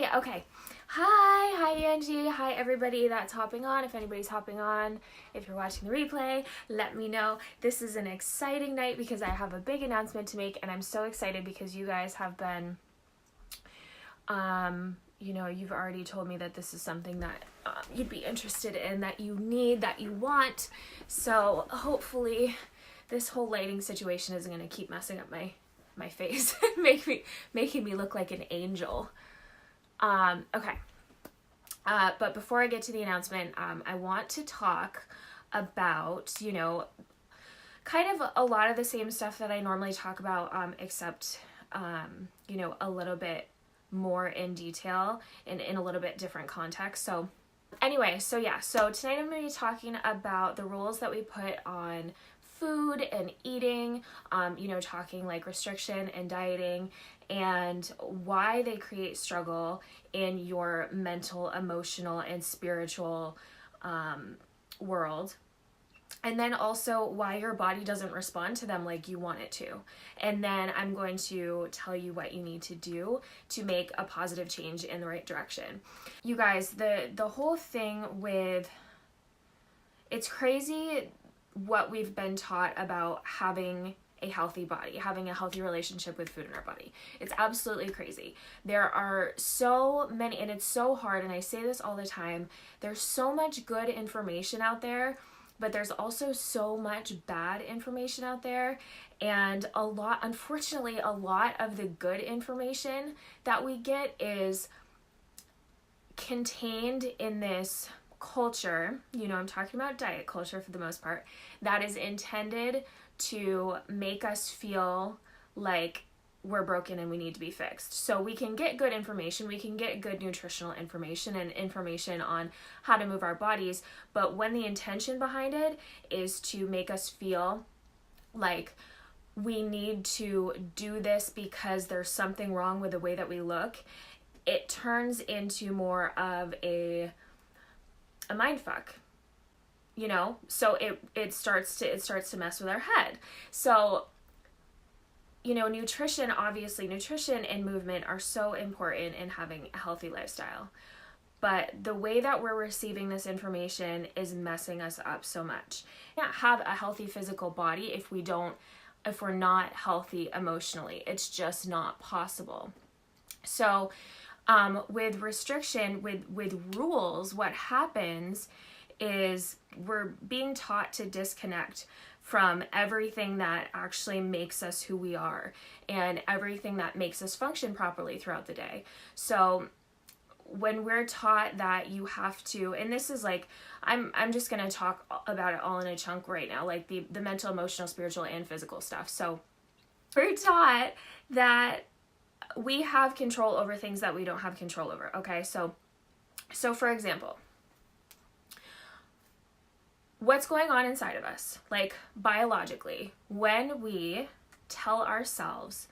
Hi, okay. Hi, Angie. Hi, everybody that's hopping on. If anybody's hopping on, if you're watching the replay, let me know. This is an exciting night because I have a big announcement to make, and I'm so excited because you guys have been, you've already told me that this is something that you'd be interested in, that you need, that you want. So hopefully this whole lighting situation isn't going to keep messing up my face and making me look like an angel. Okay. But before I get to the announcement, I want to talk about, kind of a lot of the same stuff that I normally talk about, except, a little bit more in detail and in a little bit different context. So anyway, so tonight I'm going to be talking about the rules that we put on food and eating, talking like restriction and dieting, and why they create struggle in your mental, emotional, and spiritual world. And then also why your body doesn't respond to them like you want it to. And then I'm going to tell you what you need to do to make a positive change in the right direction. You guys, the whole thing with, it's crazy what we've been taught about having a healthy body, having a healthy relationship with food in our body. It's absolutely crazy. There are so many, and it's so hard, and I say this all the time, there's so much good information out there, but there's also so much bad information out there, and unfortunately, a lot of the good information that we get is contained in this culture, I'm talking about diet culture for the most part, that is intended to make us feel like we're broken and we need to be fixed. So we can get good information, we can get good nutritional information and information on how to move our bodies, but when the intention behind it is to make us feel like we need to do this because there's something wrong with the way that we look, it turns into more of a mind fuck. So it starts to mess with our head. So nutrition and movement are so important in having a healthy lifestyle, but the way that we're receiving this information is messing us up so much. We can't have a healthy physical body if we're not healthy emotionally. It's just not possible. So with restriction, with rules, what happens is we're being taught to disconnect from everything that actually makes us who we are and everything that makes us function properly throughout the day. So when we're taught that you have to, and this is like, I'm just going to talk about it all in a chunk right now, like the mental, emotional, spiritual, and physical stuff. So we're taught that we have control over things that we don't have control over. Okay, so for example, what's going on inside of us, like biologically, when we tell ourselves,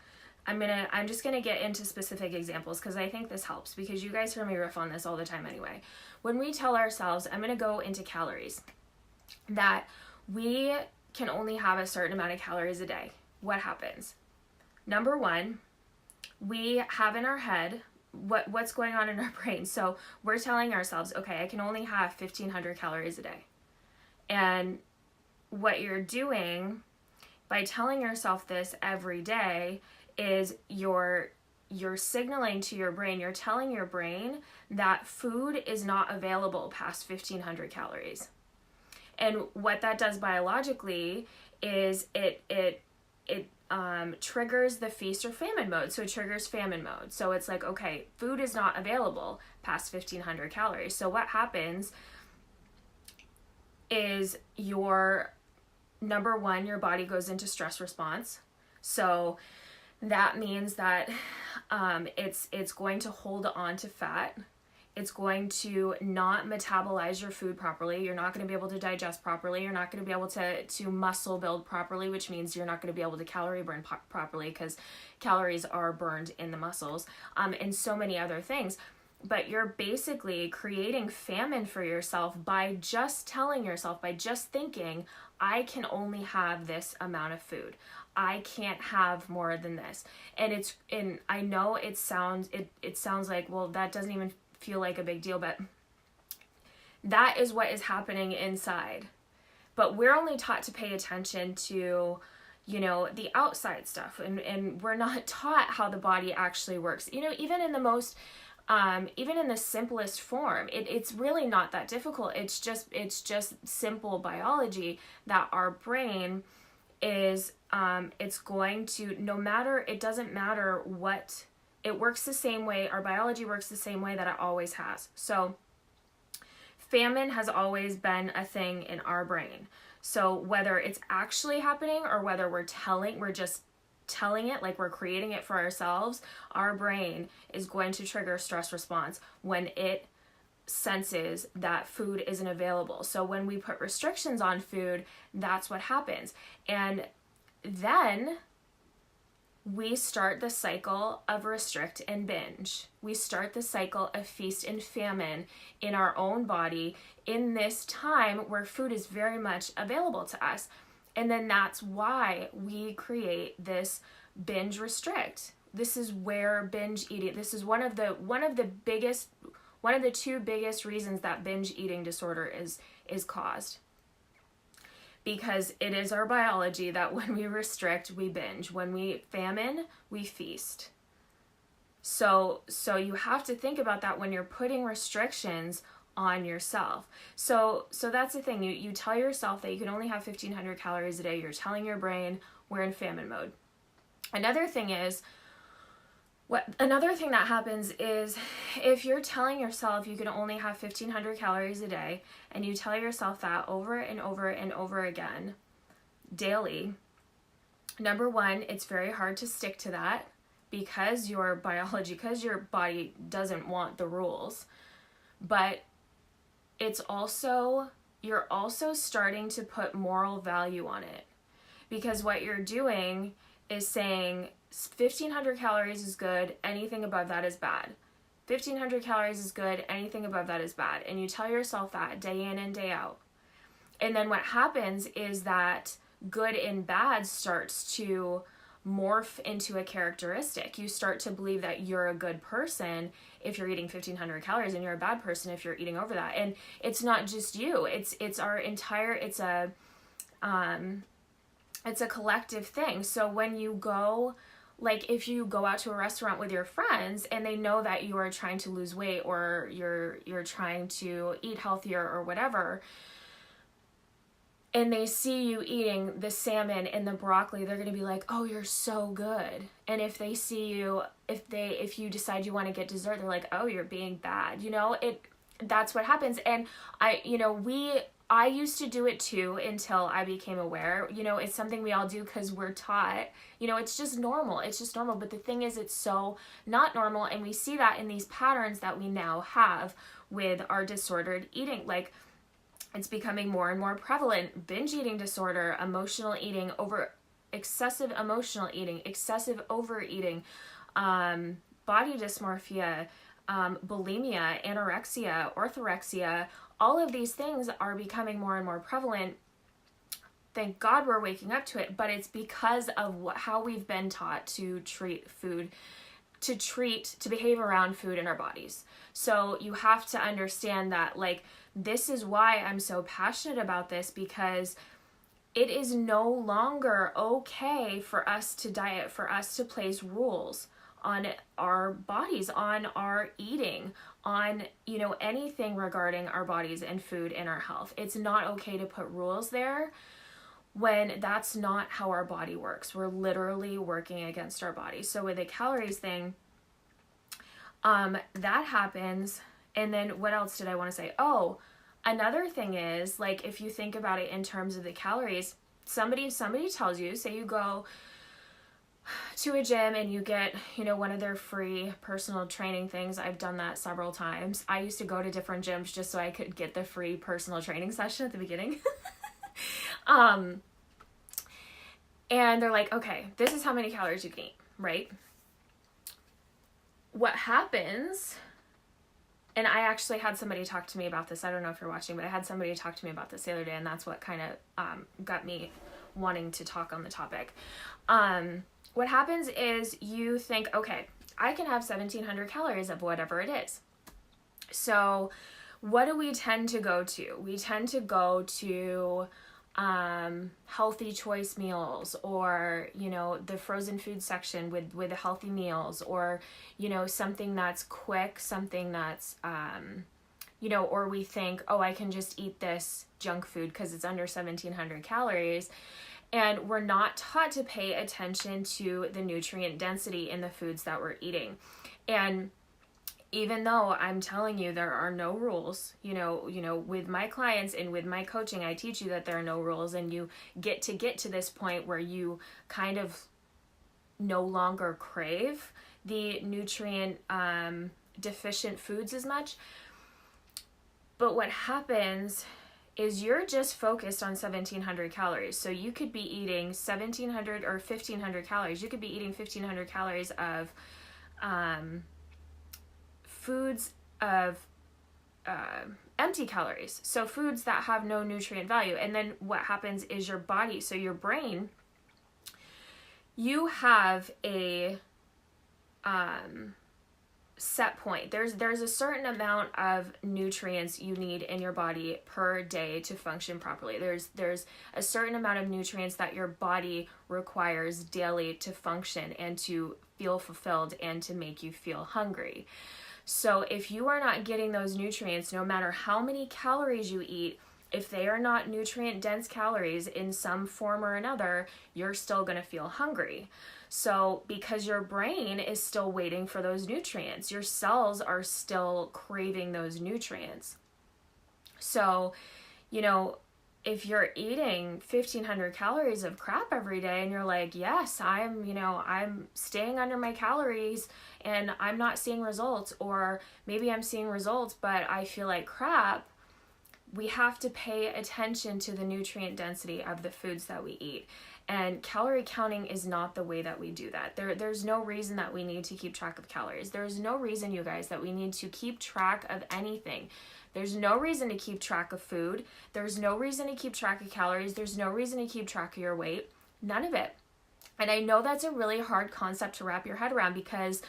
I'm just gonna get into specific examples because I think this helps, because you guys hear me riff on this all the time anyway. When we tell ourselves, I'm gonna go into calories, that we can only have a certain amount of calories a day, what happens? Number one, we have in our head what's going on in our brain. So we're telling ourselves, okay, I can only have 1,500 calories a day. And what you're doing by telling yourself this every day is you're signaling to your brain, you're telling your brain that food is not available past 1,500 calories. And what that does biologically is it triggers the feast or famine mode. So it triggers famine mode. So it's like, okay, food is not available past 1,500 calories. So what happens is your body goes into stress response. So that means that it's going to hold on to fat. It's going to not metabolize your food properly. You're not going to be able to digest properly. You're not going to be able to muscle build properly, which means you're not going to be able to calorie burn properly, because calories are burned in the muscles, and so many other things. But you're basically creating famine for yourself by just telling yourself, by just thinking, I can only have this amount of food. I can't have more than this. And I know it sounds like, well, that doesn't even feel like a big deal, but that is what is happening inside. But we're only taught to pay attention to, the outside stuff, and we're not taught how the body actually works. Even in the most even in the simplest form, it's really not that difficult. It's just simple biology that our brain is, it's going to, it doesn't matter what, it works the same way. Our biology works the same way that it always has. So famine has always been a thing in our brain. So whether it's actually happening or whether we're just telling it, like we're creating it for ourselves, our brain is going to trigger a stress response when it senses that food isn't available. So when we put restrictions on food, that's what happens. And then we start the cycle of restrict and binge. We start the cycle of feast and famine in our own body in this time where food is very much available to us. And then that's why we create this binge restrict. This is where binge eating, this is one of the two biggest reasons that binge eating disorder is caused. Because it is our biology that when we restrict, we binge. When we famine, we feast. So you have to think about that when you're putting restrictions on yourself. So that's the thing. You tell yourself that you can only have 1,500 calories a day. You're telling your brain we're in famine mode. Another thing that happens is if you're telling yourself you can only have 1,500 calories a day and you tell yourself that over and over and over again daily, number one, it's very hard to stick to that because your body doesn't want the rules. But you're also starting to put moral value on it, because what you're doing is saying 1,500 calories is good, anything above that is bad. 1,500 calories is good, anything above that is bad. And you tell yourself that day in and day out. And then what happens is that good and bad starts to morph into a characteristic. You start to believe that you're a good person if you're eating 1,500 calories and you're a bad person if you're eating over that. And it's not just you. It's our entire, it's a collective thing. So when you go, like if you go out to a restaurant with your friends and they know that you are trying to lose weight or you're trying to eat healthier or whatever, and they see you eating the salmon and the broccoli, they're going to be like, oh, you're so good. And if they see you, if you decide you want to get dessert, they're like, oh, you're being bad. That's what happens. And I used to do it too until I became aware. It's something we all do because we're taught, it's just normal. It's just normal. But the thing is, it's so not normal. And we see that in these patterns that we now have with our disordered eating. Like, it's becoming more and more prevalent. Binge eating disorder, emotional eating, excessive emotional eating, excessive overeating, body dysmorphia, bulimia, anorexia, orthorexia. All of these things are becoming more and more prevalent. Thank God we're waking up to it, but it's because of how we've been taught to treat food, to behave around food in our bodies. So you have to understand that, like, this is why I'm so passionate about this, because it is no longer okay for us to diet, for us to place rules on our bodies, on our eating, on, anything regarding our bodies and food and our health. It's not okay to put rules there when that's not how our body works. We're literally working against our body. So with the calories thing, that happens. And then what else did I want to say? Oh, another thing is, like, if you think about it in terms of the calories, somebody tells you, say you go to a gym and you get, one of their free personal training things. I've done that several times. I used to go to different gyms just so I could get the free personal training session at the beginning. And they're like, okay, this is how many calories you can eat, right? What happens, and I actually had somebody talk to me about this. I don't know if you're watching, but I had somebody talk to me about this the other day, and that's what kind of got me wanting to talk on the topic. What happens is you think, okay, I can have 1,700 calories of whatever it is. So what do we tend to go to? We tend to go to healthy choice meals, or, you know, the frozen food section with the healthy meals, or, you know, something that's quick, something that's, you know, or we think, oh, I can just eat this junk food because it's under 1,700 calories. And we're not taught to pay attention to the nutrient density in the foods that we're eating. And even though I'm telling you there are no rules, you know, with my clients and with my coaching, I teach you that there are no rules, and you get to this point where you kind of no longer crave the nutrient deficient foods as much. But what happens is you're just focused on 1,700 calories. So you could be eating 1,700 or 1,500 calories. You could be eating 1,500 calories of foods of empty calories. So foods that have no nutrient value. And then what happens is your body, so your brain, you have a set point. There's a certain amount of nutrients you need in your body per day to function properly. There's a certain amount of nutrients that your body requires daily to function and to feel fulfilled and to make you feel hungry. So if you are not getting those nutrients, no matter how many calories you eat, if they are not nutrient dense calories in some form or another, you're still going to feel hungry. So because your brain is still waiting for those nutrients, your cells are still craving those nutrients. So, you know, if you're eating 1,500 calories of crap every day and you're like, yes, I'm staying under my calories and I'm not seeing results, or maybe I'm seeing results, but I feel like crap, we have to pay attention to the nutrient density of the foods that we eat. And calorie counting is not the way that we do that. There's no reason that we need to keep track of calories. There's no reason, you guys, that we need to keep track of anything. There's no reason to keep track of food. There's no reason to keep track of calories. There's no reason to keep track of your weight. None of it. And I know that's a really hard concept to wrap your head around, because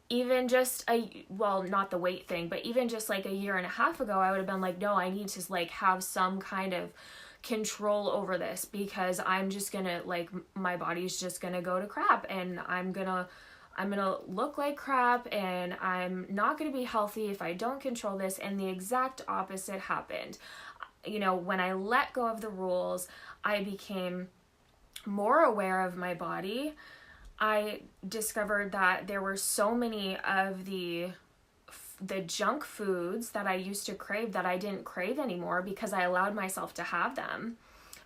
even just not the weight thing, but even just like a year and a half ago, I would have been like, no, I need to like have some kind of control over this, because I'm just gonna, like, my body's just gonna go to crap, and I'm gonna look like crap, and I'm not gonna be healthy if I don't control this. And the exact opposite happened. You know, when I let go of the rules, I became more aware of my body. I discovered that there were so many of the junk foods that I used to crave that I didn't crave anymore because I allowed myself to have them.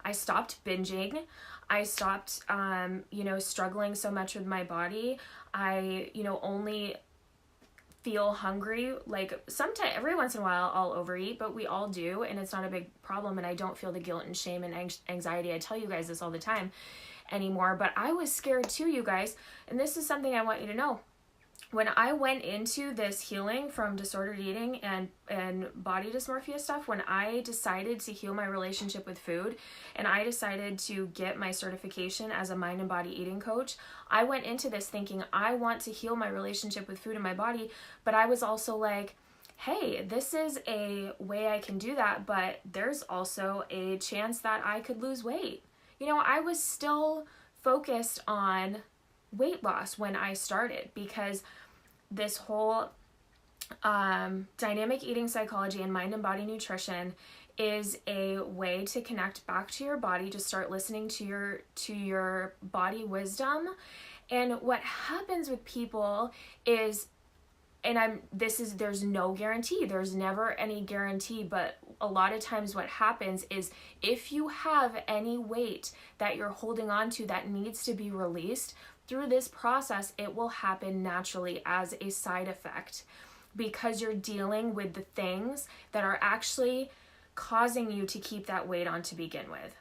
I stopped binging. I stopped, struggling so much with my body. I, only feel hungry. Like, sometimes, every once in a while, I'll overeat, but we all do, and it's not a big problem, and I don't feel the guilt and shame and anxiety. I tell you guys this all the time anymore, but I was scared too, you guys, and this is something I want you to know. When I went into this healing from disordered eating and body dysmorphia stuff, when I decided to heal my relationship with food, and I decided to get my certification as a mind and body eating coach, I went into this thinking I want to heal my relationship with food and my body, but I was also like, hey, this is a way I can do that, but there's also a chance that I could lose weight. I was still focused on weight loss when I started, because this whole dynamic eating psychology and mind and body nutrition is a way to connect back to your body, to start listening to your body wisdom. And what happens with people is, there's no guarantee, there's never any guarantee, but a lot of times what happens is, if you have any weight that you're holding on to that needs to be released, through this process, it will happen naturally as a side effect, because you're dealing with the things that are actually causing you to keep that weight on to begin with.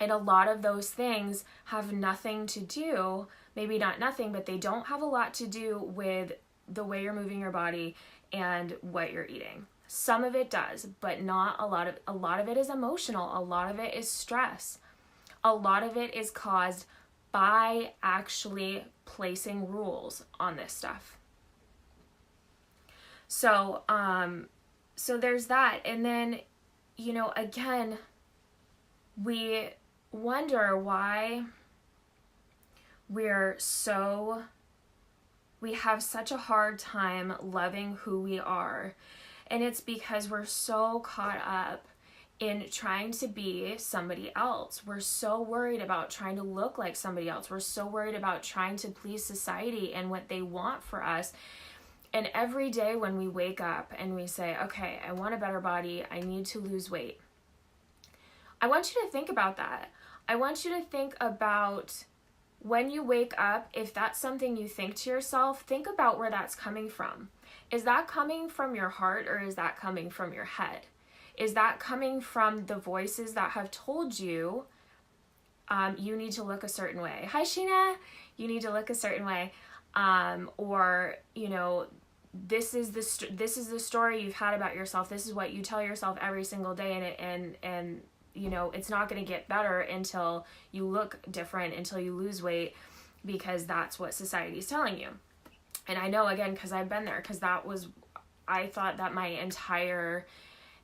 And a lot of those things have nothing to do, maybe not nothing, but they don't have a lot to do with the way you're moving your body and what you're eating. Some of it does, but not a lot of it is emotional. A lot of it is stress. A lot of it is caused by actually placing rules on this stuff. So, so there's that. And then, you know, again, we wonder why we have such a hard time loving who we are. And it's because we're so caught up in trying to be somebody else. We're so worried about trying to look like somebody else. We're so worried about trying to please society and what they want for us. And every day when we wake up and we say, okay, I want a better body, I need to lose weight, I want you to think about that. I want you to think about when you wake up, if that's something you think to yourself, think about where that's coming from. Is that coming from your heart, or is that coming from your head? Is that coming from the voices that have told you, you need to look a certain way? Hi, Sheena. You need to look a certain way. Or, you know, this is the story you've had about yourself. This is what you tell yourself every single day. And you know, it's not going to get better until you look different, until you lose weight, because that's what society's telling you. And I know, again, because I've been there, because I thought that my entire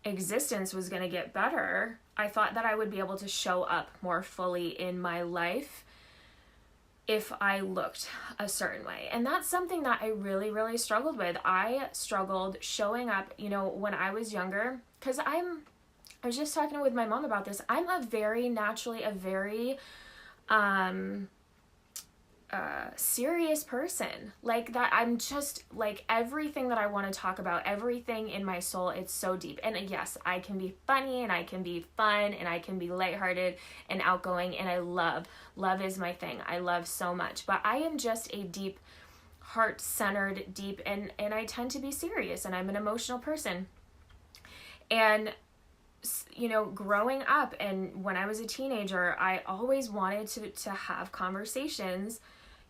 existence was going to get better. I thought that I would be able to show up more fully in my life if I looked a certain way. And that's something that I really, really struggled with. I struggled showing up, you know, when I was younger, because I was just talking with my mom about this. I'm naturally a very serious person. Like that, I'm just like, everything that I want to talk about, everything in my soul, it's so deep. And yes, I can be funny, and I can be fun, and I can be lighthearted and outgoing, and I love is my thing. I love so much, but I am just a deep, heart-centered, deep, and I tend to be serious, and I'm an emotional person. And you know, growing up and when I was a teenager, I always wanted to have conversations.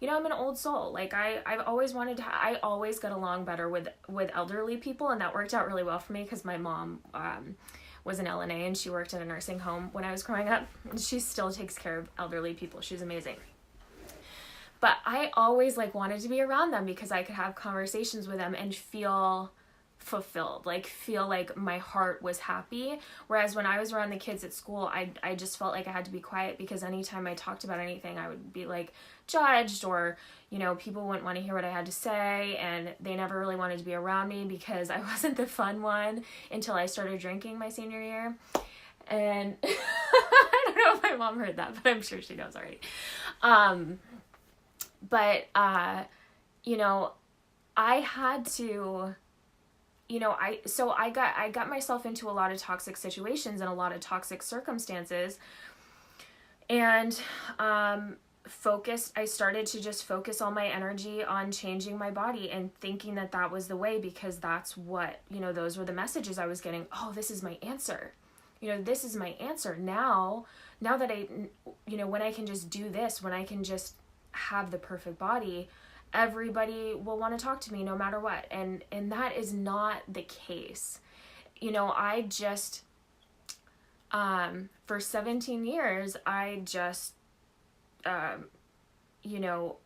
You know, I'm an old soul. Like I've always wanted to, I always got along better with elderly people, and that worked out really well for me because my mom was an LNA, and she worked in a nursing home when I was growing up. She still takes care of elderly people. She's amazing. But I always like wanted to be around them because I could have conversations with them and feel fulfilled, like feel like my heart was happy. Whereas when I was around the kids at school, I just felt like I had to be quiet, because anytime I talked about anything, I would be like judged, or, you know, people wouldn't want to hear what I had to say, and they never really wanted to be around me because I wasn't the fun one until I started drinking my senior year. And I don't know if my mom heard that, but I'm sure she knows already. But you know, I had to, you know, I got myself into a lot of toxic situations and a lot of toxic circumstances, and I started to just focus all my energy on changing my body and thinking that that was the way, because that's what, you know, those were the messages I was getting. Oh, this is my answer. You know, this is my answer. Now that I, you know, when I can just do this, when I can just have the perfect body, everybody will want to talk to me no matter what. And that is not the case. You know, I just, for 17 years, I just, you know,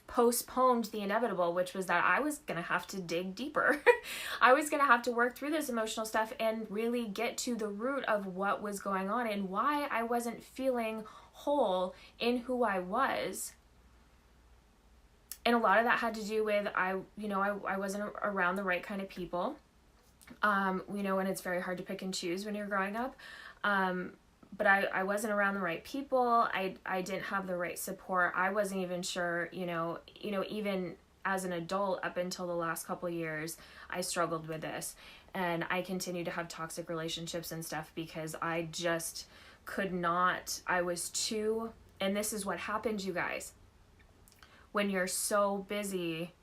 postponed the inevitable, which was that I was going to have to dig deeper. I was going to have to work through this emotional stuff and really get to the root of what was going on and why I wasn't feeling whole in who I was. And a lot of that had to do with, I wasn't around the right kind of people. You know, and it's very hard to pick and choose when you're growing up. But I wasn't around the right people. I didn't have the right support. I wasn't even sure, you know, even as an adult up until the last couple of years, I struggled with this. And I continue to have toxic relationships and stuff because I just could not, I was too, and this is what happens, you guys. When you're so busy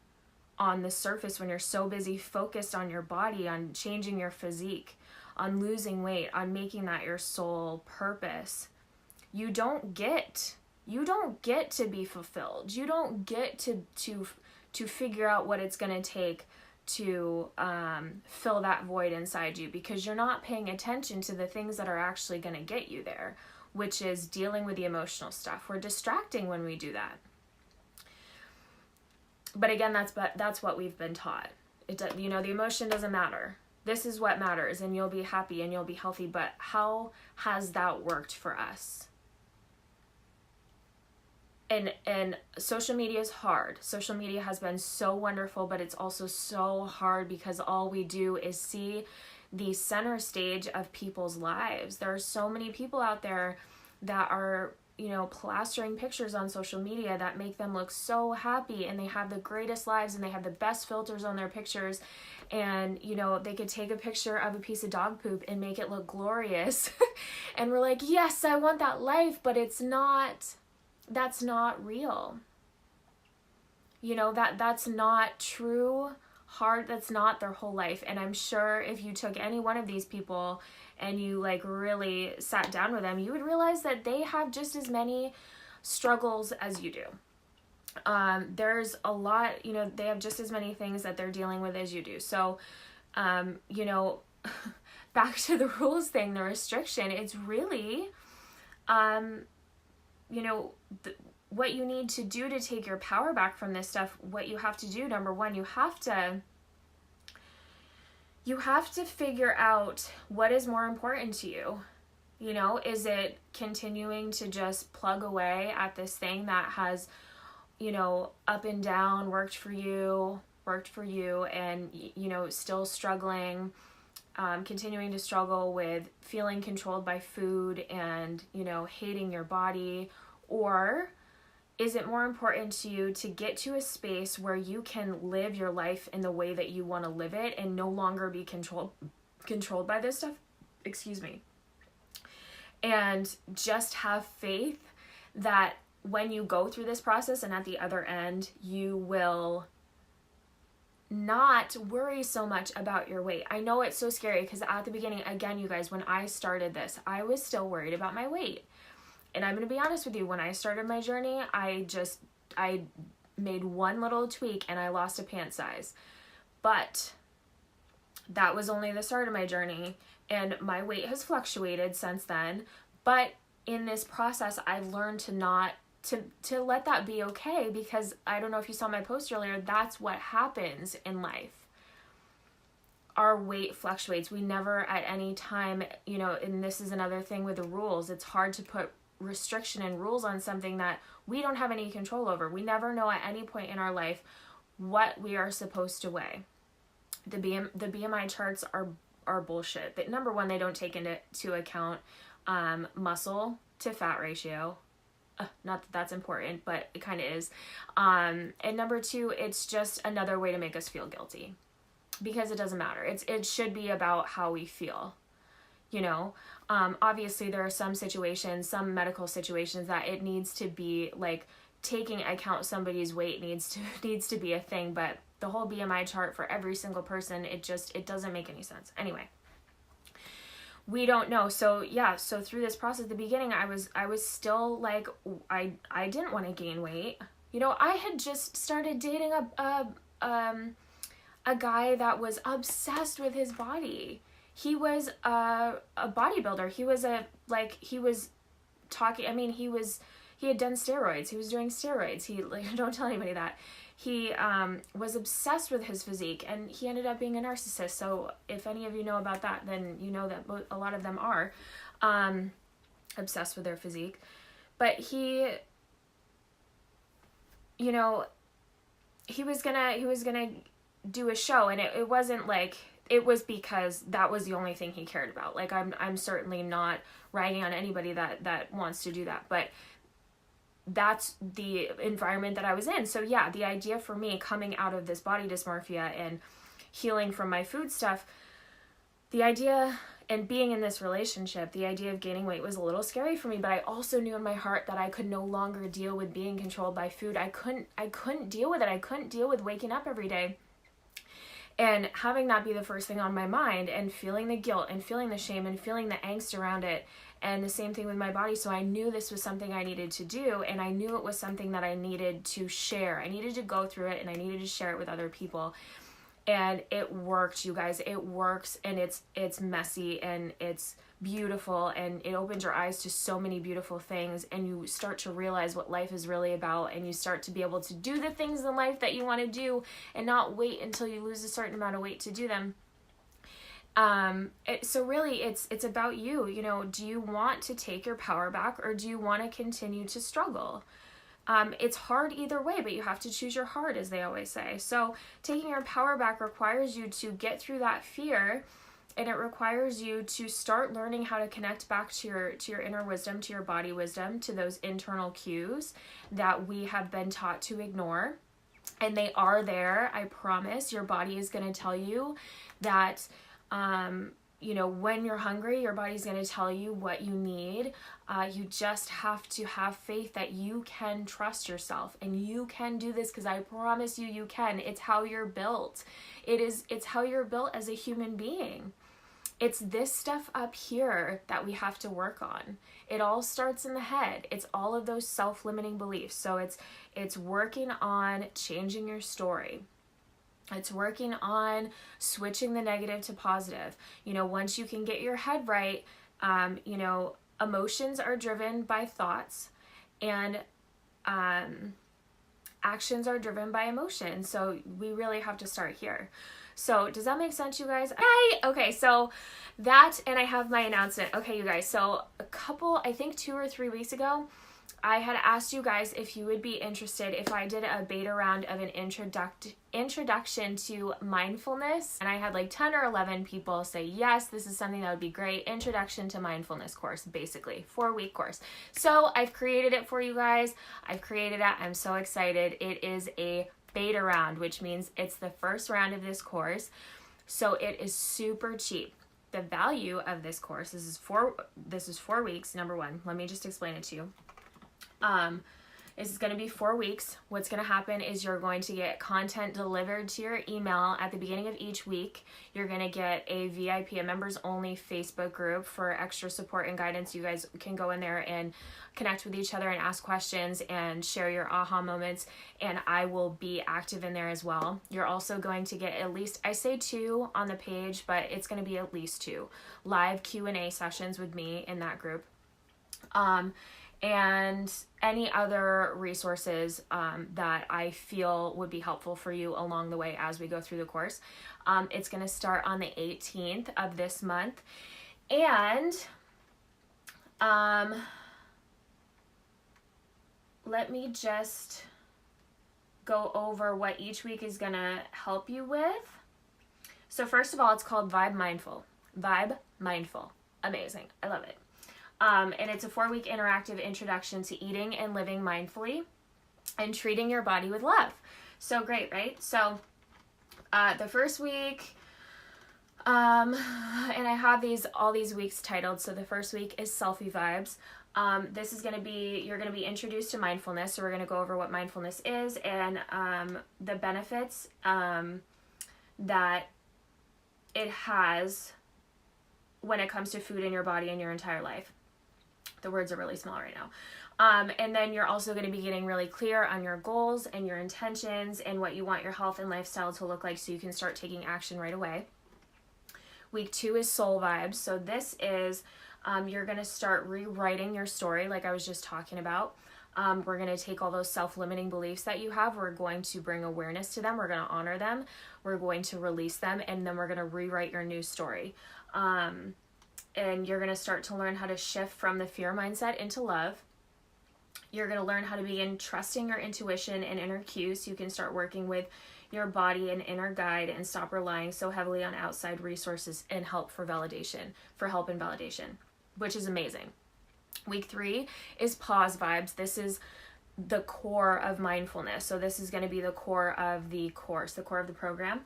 on the surface, when you're so busy focused on your body, on changing your physique, on losing weight, on making that your sole purpose, you don't get to be fulfilled. You don't get to figure out what it's going to take to fill that void inside you, because you're not paying attention to the things that are actually going to get you there. which is dealing with the emotional stuff. We're distracting when we do that. But again, that's what we've been taught. The emotion doesn't matter. This is what matters, and you'll be happy and you'll be healthy. But how has that worked for us? And social media is hard. Social media has been so wonderful, but it's also so hard because all we do is see the center stage of people's lives. There are so many people out there that are, plastering pictures on social media that make them look so happy, and they have the greatest lives, and they have the best filters on their pictures. And, they could take a picture of a piece of dog poop and make it look glorious. And we're like, yes, I want that life, but that's not real. That's not true heart. That's not their whole life. And I'm sure if you took any one of these people and you really sat down with them, you would realize that they have just as many struggles as you do. There's a lot, they have just as many things that they're dealing with as you do. So, back to the rules thing, the restriction, it's really, what you need to do to take your power back from this stuff. What you have to do, number one, you have to figure out what is more important to you. Is it continuing to just plug away at this thing that has, up and down, worked for you, and, still struggling, continuing to struggle with feeling controlled by food and, hating your body? Or is it more important to you to get to a space where you can live your life in the way that you want to live it and no longer be controlled by this stuff? Excuse me. And just have faith that when you go through this process and at the other end, you will not worry so much about your weight. I know it's so scary because at the beginning, again, you guys, when I started this, I was still worried about my weight. And I'm going to be honest with you, when I started my journey, I made one little tweak and I lost a pant size. But that was only the start of my journey, and my weight has fluctuated since then. But in this process, I've learned to let that be okay, because I don't know if you saw my post earlier, that's what happens in life. Our weight fluctuates. We never at any time, and this is another thing with the rules, it's hard to put restriction and rules on something that we don't have any control over. We never know at any point in our life what we are supposed to weigh. The BMI charts are bullshit. But number one, they don't take into account muscle to fat ratio. Not that that's important, but it kind of is. And number two, it's just another way to make us feel guilty, because it doesn't matter. It should be about how we feel. Obviously there are some situations, some medical situations that it needs to be taking account somebody's weight needs to be a thing, but the whole BMI chart for every single person, it doesn't make any sense. Anyway, we don't know. So through this process, at the beginning, I was still I didn't want to gain weight. I had just started dating a guy that was obsessed with his body. He was a bodybuilder. He was he had done steroids. He was doing steroids. Don't tell anybody that. He was obsessed with his physique, and he ended up being a narcissist. So if any of you know about that, then you know that a lot of them are obsessed with their physique. But he was gonna do a show, and it wasn't it was because that was the only thing he cared about. I'm certainly not ragging on anybody that wants to do that, but that's the environment that I was in. So yeah, the idea for me coming out of this body dysmorphia and healing from my food stuff, the idea and being in this relationship, the idea of gaining weight was a little scary for me, but I also knew in my heart that I could no longer deal with being controlled by food. I couldn't deal with it. I couldn't deal with waking up every day and having that be the first thing on my mind, and feeling the guilt and feeling the shame and feeling the angst around it. And the same thing with my body. So I knew this was something I needed to do, and I knew it was something that I needed to share. I needed to go through it, and I needed to share it with other people. And it worked, you guys. It works, and it's messy, and it's beautiful, and it opens your eyes to so many beautiful things, and you start to realize what life is really about, and you start to be able to do the things in life that you want to do and not wait until you lose a certain amount of weight to do them. So really it's about you. You know, do you want to take your power back, or do you want to continue to struggle? It's hard either way, but you have to choose your heart, as they always say. So taking your power back requires you to get through that fear, and it requires you to start learning how to connect back to your inner wisdom, to your body wisdom, to those internal cues that we have been taught to ignore. And they are there, I promise. Your body is going to tell you that, you know, when you're hungry, your body's going to tell you what you need. You just have to have faith that you can trust yourself, and you can do this, because I promise you, you can. It's how you're built. It's how you're built as a human being. It's this stuff up here that we have to work on. It all starts in the head. It's all of those self-limiting beliefs. So it's working on changing your story. It's working on switching the negative to positive. You know, once you can get your head right, you know, emotions are driven by thoughts, and actions are driven by emotion. So we really have to start here. So does that make sense, you guys? Yay! Okay, so that, and I have my announcement. Okay, you guys, so I think 2 or 3 weeks ago, I had asked you guys if you would be interested if I did a beta round of an introduction to mindfulness. And I had like 10 or 11 people say, yes, this is something that would be great. Introduction to mindfulness course, basically 4-week course. So I've created it for you guys. I've created it. I'm so excited. It is a beta round, which means it's the first round of this course. So it is super cheap. The value of this course, this is 4 weeks. Number one, let me just explain it to you. This is going to be 4 weeks. What's going to happen is you're going to get content delivered to your email at the beginning of each week. You're going to get a VIP, a members only Facebook group for extra support and guidance. You guys can go in there and connect with each other and ask questions and share your aha moments. And I will be active in there as well. You're also going to get at least, I say 2 on the page, but it's going to be at least 2 live Q&A sessions with me in that group. And any other resources that I feel would be helpful for you along the way as we go through the course. It's going to start on the 18th of this month. And let me just go over what each week is going to help you with. So first of all, it's called Vibe Mindful. Vibe Mindful. Amazing. I love it. And it's a 4-week interactive introduction to eating and living mindfully and treating your body with love. So great, right? So the first week, and I have all these weeks titled. So the first week is Selfie Vibes. This is going to be, you're going to be introduced to mindfulness. So we're going to go over what mindfulness is and the benefits that it has when it comes to food in your body and your entire life. The words are really small right now. And then you're also going to be getting really clear on your goals and your intentions and what you want your health and lifestyle to look like so you can start taking action right away. Week 2 is Soul Vibes. So this is, you're going to start rewriting your story like I was just talking about. We're going to take all those self-limiting beliefs that you have. We're going to bring awareness to them. We're going to honor them. We're going to release them. And then we're going to rewrite your new story. And you're going to start to learn how to shift from the fear mindset into love. You're going to learn how to begin trusting your intuition and inner cues so you can start working with your body and inner guide and stop relying so heavily on outside resources and help and validation, which is amazing. Week 3 is Pause Vibes. This is the core of mindfulness. So this is going to be the core of the course, the core of the program.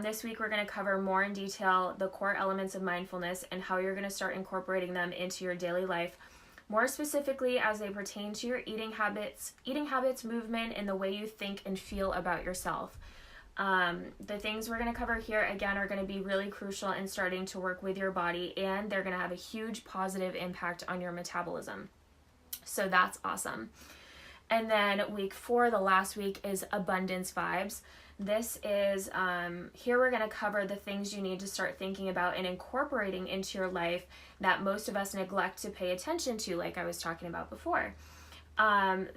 This week, we're going to cover more in detail the core elements of mindfulness and how you're going to start incorporating them into your daily life, more specifically as they pertain to your eating habits, movement, and the way you think and feel about yourself. The things we're going to cover here, again, are going to be really crucial in starting to work with your body, and they're going to have a huge positive impact on your metabolism. So that's awesome. And then week 4, the last week, is Abundance Vibes. This is, here we're going to cover the things you need to start thinking about and incorporating into your life that most of us neglect to pay attention to, like I was talking about before.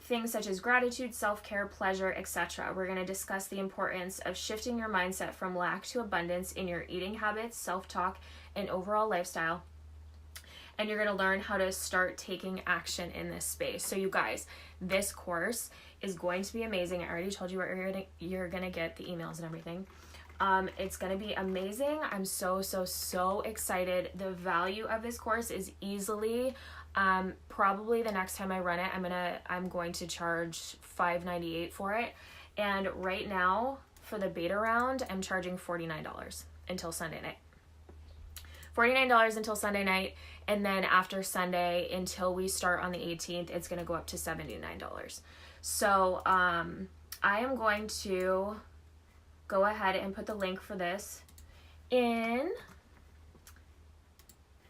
Things such as gratitude, self-care, pleasure, etc. We're going to discuss the importance of shifting your mindset from lack to abundance in your eating habits, self-talk, and overall lifestyle. And you're going to learn how to start taking action in this space. So you guys, this course is going to be amazing. I already told you where you're going to get the emails and everything. It's going to be amazing. I'm so excited. The value of this course is easily, probably the next time I run it, I'm going to charge $5.98 for it. And right now for the beta round, I'm charging $49 until Sunday night. $49 until Sunday night, and then after Sunday until we start on the 18th, it's going to go up to $79. So I am going to go ahead and put the link for this in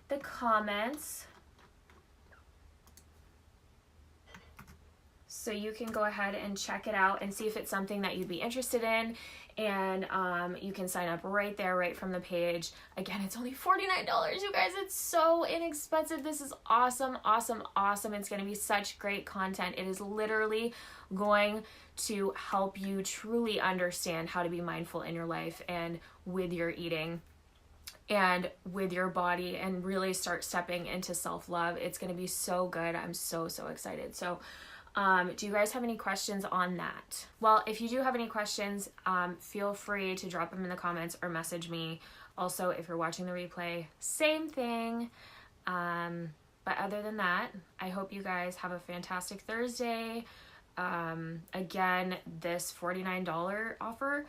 the comments so you can go ahead and check it out and see if it's something that you'd be interested in. And you can sign up right there, right from the page. Again, it's only $49, you guys. It's so inexpensive. This is awesome. It's going to be such great content. It is literally going to help you truly understand how to be mindful in your life and with your eating and with your body, and really start stepping into self-love. It's going to be so good. I'm so excited. So do you guys have any questions on that? Well, if you do have any questions, feel free to drop them in the comments or message me. Also, if you're watching the replay, same thing. But other than that, I hope you guys have a fantastic Thursday. Again, this $49 offer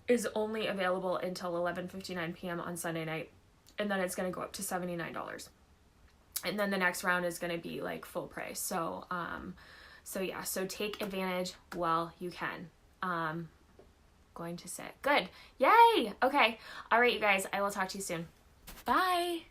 is only available until 11:59 p.m. on Sunday night, and then it's going to go up to $79. And then the next round is going to be like full price. So yeah, so take advantage while you can. Going to sit. Good. Yay. Okay. All right, you guys, I will talk to you soon. Bye.